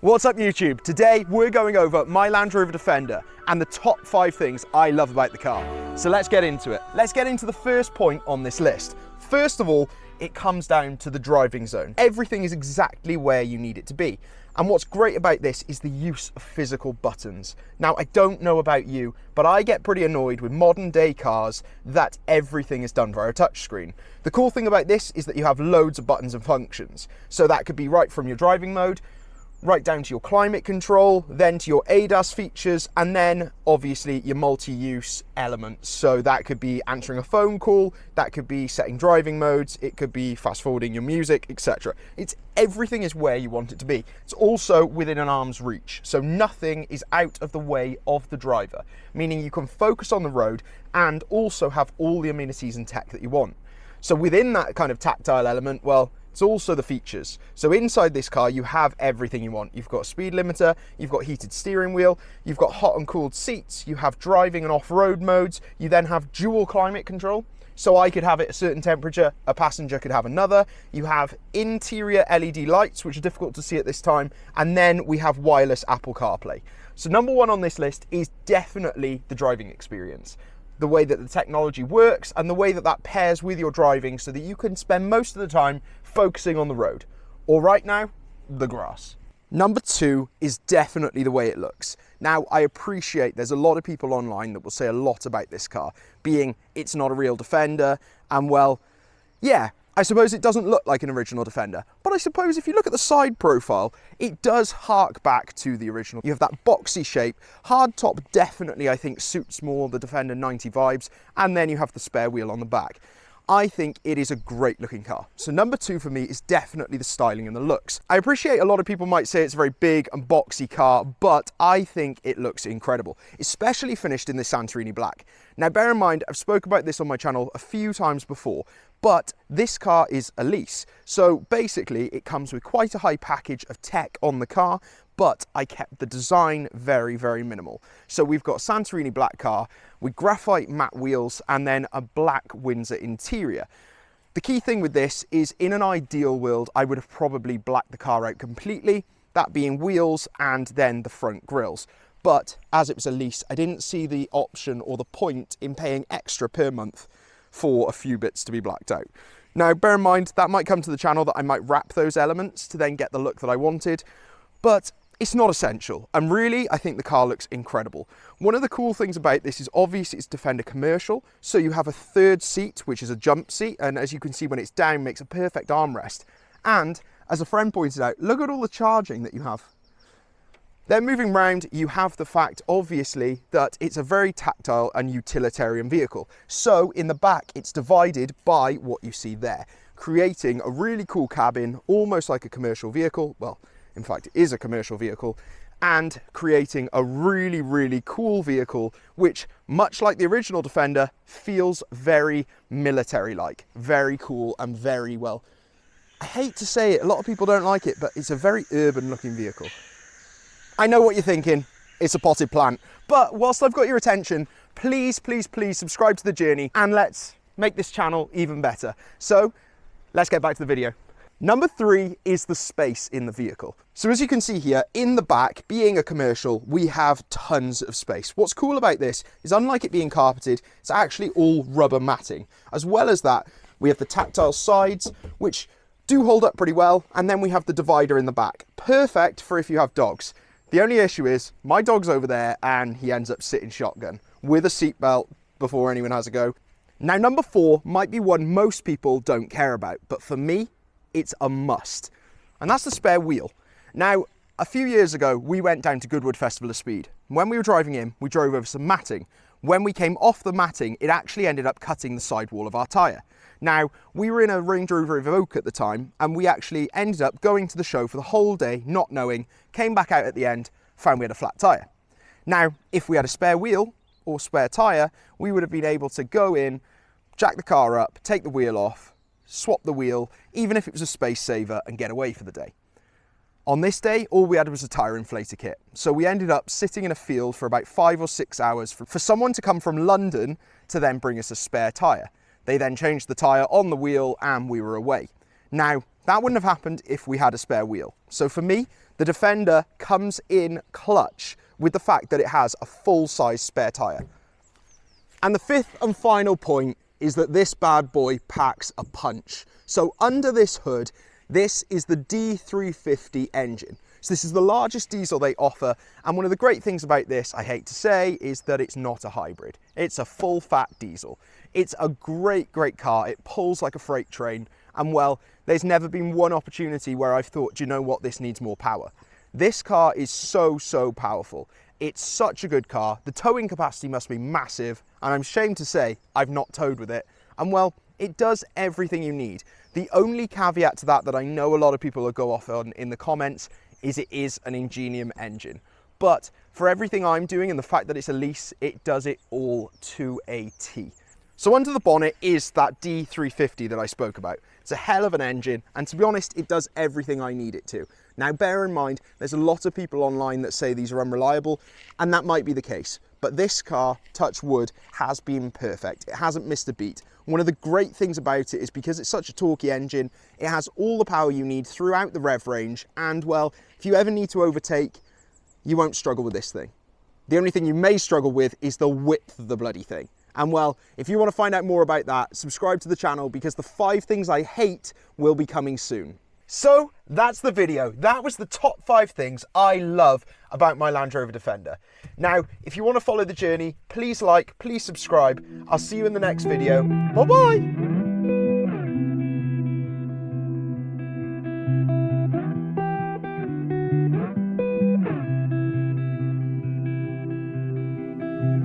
What's up YouTube? Today we're going over my Land Rover Defender and the top 5 things I love about the car. So let's get into it. Let's get into the first point on this list. First of all, it comes down to the driving zone. Everything is exactly where you need it to be. And what's great about this is the use of physical buttons. Now, I don't know about you, but I get pretty annoyed with modern day cars that everything is done via a touchscreen. The cool thing about this is that you have loads of buttons and functions. So that could be right from your driving mode, right down to your climate control, then to your ADAS features, and then obviously your multi-use elements. So that could be answering a phone call, that could be setting driving modes, it could be fast forwarding your music, etc. Everything is where you want it to be. It's also within an arm's reach, so nothing is out of the way of the driver, meaning you can focus on the road and also have all the amenities and tech that you want. So within that kind of tactile element, well, it's also the features. So inside this car, you have everything you want. You've got a speed limiter, you've got heated steering wheel, you've got hot and cooled seats, you have driving and off-road modes, you then have dual climate control. So I could have it a certain temperature, a passenger could have another. You have interior LED lights, which are difficult to see at this time. And then we have wireless Apple CarPlay. So number 1 on this list is definitely the driving experience. The way that the technology works and the way that that pairs with your driving so that you can spend most of the time focusing on the road, or right now, the grass. Number 2 is definitely the way it looks. Now, I appreciate there's a lot of people online that will say a lot about this car, being it's not a real Defender, and well, yeah, I suppose it doesn't look like an original Defender, but I suppose if you look at the side profile, it does hark back to the original. You have that boxy shape. Hardtop definitely, I think, suits more the Defender 90 vibes, and then you have the spare wheel on the back. I think it is a great looking car. So number 2 for me is definitely the styling and the looks. I appreciate a lot of people might say it's a very big and boxy car, but I think it looks incredible, especially finished in this Santorini black. Now bear in mind, I've spoken about this on my channel a few times before, but this car is a lease. So basically it comes with quite a high package of tech on the car, but I kept the design very, very minimal. So we've got a Santorini black car with graphite matte wheels and then a black Windsor interior. The key thing with this is, in an ideal world, I would have probably blacked the car out completely, that being wheels and then the front grills. But as it was a lease, I didn't see the option or the point in paying extra per month for a few bits to be blacked out. Now, bear in mind, that might come to the channel that I might wrap those elements to then get the look that I wanted, but it's not essential. And really, I think the car looks incredible. One of the cool things about this is obviously it's Defender commercial. So you have a third seat, which is a jump seat. And as you can see when it's down, makes a perfect armrest. And as a friend pointed out, look at all the charging that you have. Then moving round, you have the fact, obviously, that it's a very tactile and utilitarian vehicle. So in the back, it's divided by what you see there, creating a really cool cabin, almost like a commercial vehicle. Well, in fact, it is a commercial vehicle, and creating a really, really cool vehicle, which, much like the original Defender, feels very military-like, very cool and very, well, I hate to say it, a lot of people don't like it, but it's a very urban-looking vehicle. I know what you're thinking, it's a potted plant, but whilst I've got your attention, please, please, please subscribe to the journey and let's make this channel even better. So let's get back to the video. Number 3 is the space in the vehicle. So as you can see here, in the back, being a commercial, we have tons of space. What's cool about this is, unlike it being carpeted, it's actually all rubber matting. As well as that, we have the tactile sides, which do hold up pretty well, and then we have the divider in the back. Perfect for if you have dogs. The only issue is, my dog's over there and he ends up sitting shotgun with a seatbelt before anyone has a go. Now number 4 might be one most people don't care about, but for me, it's a must, and that's the spare wheel. Now, a few years ago, we went down to Goodwood Festival of Speed. When we were driving in, we drove over some matting. When we came off the matting, it actually ended up cutting the sidewall of our tyre. Now, we were in a Range Rover Evoque at the time, and we actually ended up going to the show for the whole day, not knowing, came back out at the end, found we had a flat tyre. Now, if we had a spare wheel or spare tyre, we would have been able to go in, jack the car up, take the wheel off, swap the wheel, even if it was a space saver, and get away for the day. On this day, all we had was a tyre inflator kit. So we ended up sitting in a field for about 5 or 6 hours for someone to come from London to then bring us a spare tyre. They then changed the tyre on the wheel and we were away. Now, that wouldn't have happened if we had a spare wheel. So for me, The Defender comes in clutch with the fact that it has a full-size spare tyre. And the fifth and final point is that this bad boy packs a punch. So under this hood, this is the D350 engine. So this is the largest diesel they offer, and one of the great things about this, I hate to say, is that it's not a hybrid. It's a full fat diesel. It's a great car. It pulls like a freight train, and well, there's never been one opportunity where I've thought, do you know what, this needs more power. This car is so powerful. It's such a good car. The towing capacity must be massive, and I'm ashamed to say I've not towed with it, and well, it does everything you need. The only caveat to that I know a lot of people will go off on in the comments is it is an Ingenium engine. But for everything I'm doing and the fact that it's a lease, it does it all to a T. So under the bonnet is that D350 that I spoke about. It's a hell of an engine, and to be honest, it does everything I need it to. Now bear in mind, there's a lot of people online that say these are unreliable, and that might be the case. But this car, touch wood, has been perfect. It hasn't missed a beat. One of the great things about it is because it's such a torquey engine, it has all the power you need throughout the rev range, and well, if you ever need to overtake, you won't struggle with this thing. The only thing you may struggle with is the width of the bloody thing. And well, if you want to find out more about that, subscribe to the channel, because the 5 things I hate will be coming soon. So that's the video. That was the top 5 things I love about my Land Rover Defender. Now, if you want to follow the journey, please like, please subscribe. I'll see you in the next video. Bye-bye.